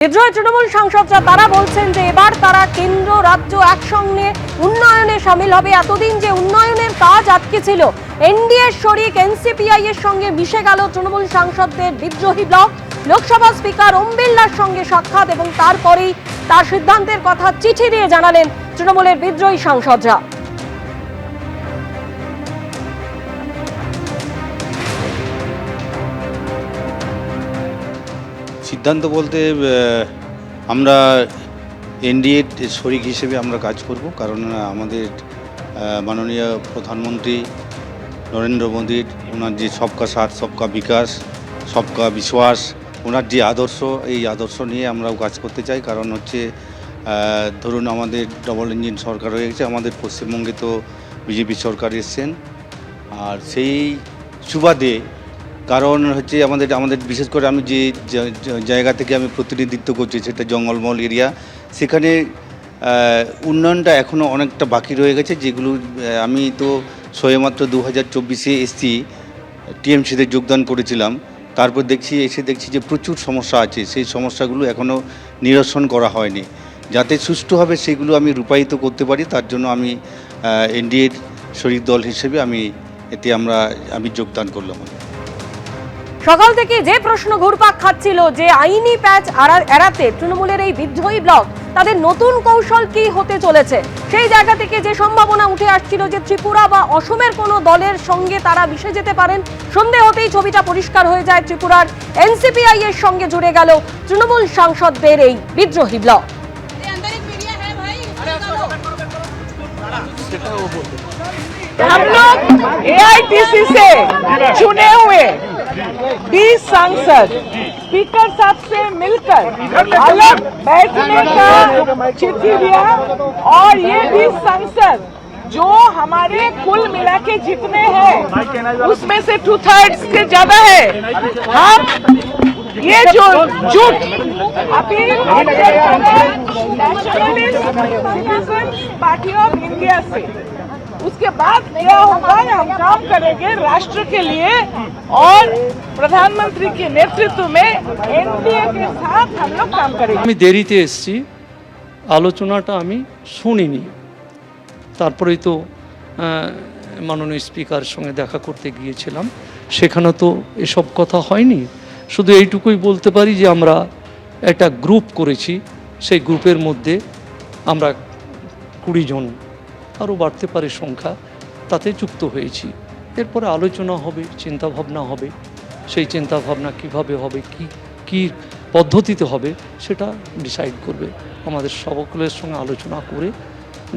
বিদ্রোহী তৃণমূল সাংসদরা তারা বলছেন যে এবার তারা কেন্দ্র রাজ্য একসঙ্গে উন্নয়নে সামিল হবে। এতদিন যে উন্নয়নের কাজ আটকে ছিল, এনডিএর শরিক এনসিপিআই এর সঙ্গে মিশে গেল তৃণমূল সাংসদদের বিদ্রোহী ব্লক। লোকসভা স্পিকার ওম বিড়লার সঙ্গে সাক্ষাৎ এবং তারপরেই তার সিদ্ধান্তের কথা চিঠি দিয়ে জানালেন তৃণমূলের বিদ্রোহী সাংসদরা। সিদ্ধান্ত বলতে আমরা এনডিএর শরিক হিসেবে আমরা কাজ করব, কারণ আমাদের মাননীয় প্রধানমন্ত্রী নরেন্দ্র মোদীর ওনার যে সবকা সাথ সবকা বিকাশ সবকা বিশ্বাস, ওনার যে আদর্শ, এই আদর্শ নিয়ে আমরাও কাজ করতে চাই। কারণ হচ্ছে ধরুন আমাদের ডবল ইঞ্জিন সরকার হয়ে গেছে, আমাদের পশ্চিমবঙ্গে তো বিজেপি সরকার এসছেন, আর সেই সুবাদে কারণ হচ্ছে আমাদের বিশেষ করে আমি যে জায়গা থেকে আমি প্রতিনিধিত্ব করছি সেটা জঙ্গলমহল এরিয়া, সেখানে উন্নয়নটা এখনও অনেকটা বাকি রয়ে গেছে, যেগুলো আমি তো সবেমাত্র 2024-এ এসছি, টিএমসিতে যোগদান করেছিলাম। তারপর এসে দেখছি যে প্রচুর সমস্যা আছে, সেই সমস্যাগুলো এখনও নিরসন করা হয়নি। যাতে সুষ্ঠুভাবে সেগুলো আমি রূপায়িত করতে পারি, তার জন্য আমি এনডিএর শরিক দল হিসেবে আমি যোগদান করলাম। সকাল থেকে যে প্রশ্ন ঘুরপাক খাচ্ছিল যে আইনি প্যাচ এড়াতে তৃণমূলের এই বিদ্রোহী ব্লক তাদের নতুন কৌশল কি হতে চলেছে, সেই জায়গা থেকে যে সম্ভাবনা উঠে আসছিল যে ত্রিপুরা বা অসমের কোনো দলের সঙ্গে তারা মিশে যেতে পারেন, সন্দেহ হতেই ছবিটা পরিষ্কার হয়ে যায়। ত্রিপুরার এনসিপিআই এর সঙ্গে জুড়ে গেল তৃণমূল সাংসদদের এই বিদ্রোহী ব্লক। हम लोग एआईटीसी से चुने हुए 20 सांसद स्पीकर साहब से मिलकर अलग बैठने का चिट्ठी दिया, और ये 20 सांसद जो हमारे कुल मिला के जितने हैं उसमें से 2/3 से ज्यादा है। हम ये जो जुट अभी नेशनलिस्ट पार्टी ऑफ इंडिया से, उसके बाद क्या होगा, हम काम करेंगे राष्ट्र के लिए और प्रधानमंत्री के नेतृत्व में एनडीए के साथ हम लोग काम करेंगे। আমি দেরিতে এসেছি, আলোচনাটা আমি শুনিনি, তারপরেই তো মাননীয় স্পিকারের সঙ্গে দেখা করতে গিয়েছিলাম, সেখানে তো এসব কথা হয়নি। শুধু এইটুকুই বলতে পারি যে আমরা একটা গ্রুপ করেছি, সেই গ্রুপের মধ্যে আমরা 20 জন, আরও বাড়তে পারে সংখ্যা, তাতে যুক্ত হয়েছি। এরপরে আলোচনা হবে, চিন্তাভাবনা হবে, সেই চিন্তাভাবনা কিভাবে হবে, কি পদ্ধতিতে হবে সেটা ডিসাইড করবে। আমাদের সকলের সঙ্গে আলোচনা করে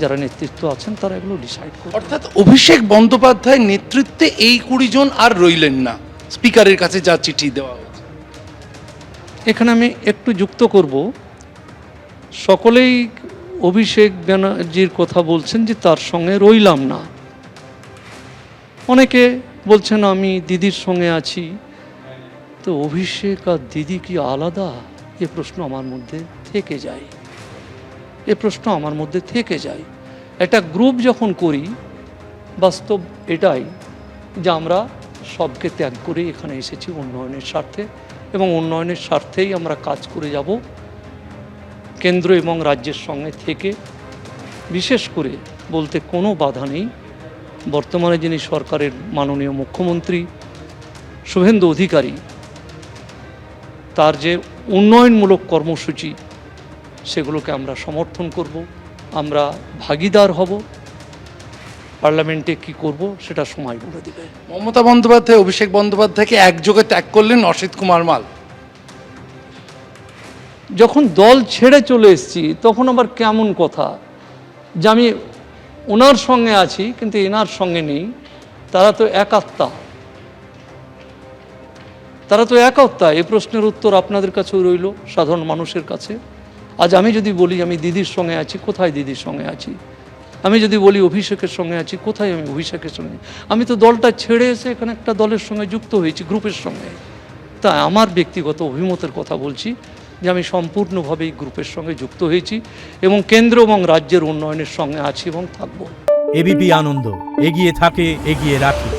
যারা নেতৃত্ব আছেন তারা এগুলো ডিসাইড করবে। অর্থাৎ অভিষেক বন্দ্যোপাধ্যায়ের নেতৃত্বে এই 20 জন আর রইলেন না, স্পিকারের কাছে যা চিঠি দেওয়া হয়েছে। এখানে আমি একটু যুক্ত করব, সকলেই অভিষেক ব্যানার্জির কথা বলছেন যে তার সঙ্গে রইলাম না, অনেকে বলছেন আমি দিদির সঙ্গে আছি। তো অভিষেক আর দিদি কি আলাদা? এ প্রশ্ন আমার মধ্যে থেকে যায়। একটা গ্রুপ যখন করি, বাস্তব এটাই যে আমরা সবকে ত্যাগ করে এখানে এসেছি উন্নয়নের স্বার্থে, এবং উন্নয়নের স্বার্থেই আমরা কাজ করে যাব। কেন্দ্র এবং রাজ্যের সঙ্গে থেকে বিশেষ করে বলতে কোনো বাধা নেই। বর্তমানে যিনি সরকারের মাননীয় মুখ্যমন্ত্রী শুভেন্দু অধিকারী, তার যে উন্নয়নমূলক কর্মসূচি সেগুলোকে আমরা সমর্থন করব, আমরা ভাগিদার হব। পার্লামেন্টে কি করব সেটা সময় বলে দেবে। মমতা বন্দ্যোপাধ্যায় অভিষেক বন্দ্যোপাধ্যায়কে একযোগে ত্যাগ করলেন অসিত কুমার মাল। যখন দল ছেড়ে চলে এসেছি তখন আবার কেমন কথা যে আমি ওনার সঙ্গে আছি কিন্তু এনার সঙ্গে নেই। তারা তো একাত্মা। এই প্রশ্নের উত্তর আপনাদের কাছেও রইল, সাধারণ মানুষের কাছে। আজ আমি যদি বলি আমি দিদির সঙ্গে আছি, কোথায় দিদির সঙ্গে আছি? আমি যদি বলি অভিষেকের সঙ্গে আছি, কোথায় আমি অভিষেকের সঙ্গে? আমি তো দলটা ছেড়ে এসে এখানে একটা দলের সঙ্গে যুক্ত হয়েছি, গ্রুপের সঙ্গে। তাই আমার ব্যক্তিগত অভিমতের কথা বলছি যে আমি সম্পূর্ণভাবে এই গ্রুপের সঙ্গে যুক্ত হয়েছি এবং কেন্দ্র এবং রাজ্যের উন্নয়নের সঙ্গে আছি এবং থাকব। এবিপি আনন্দ, এগিয়ে থাকে, এগিয়ে রাখে।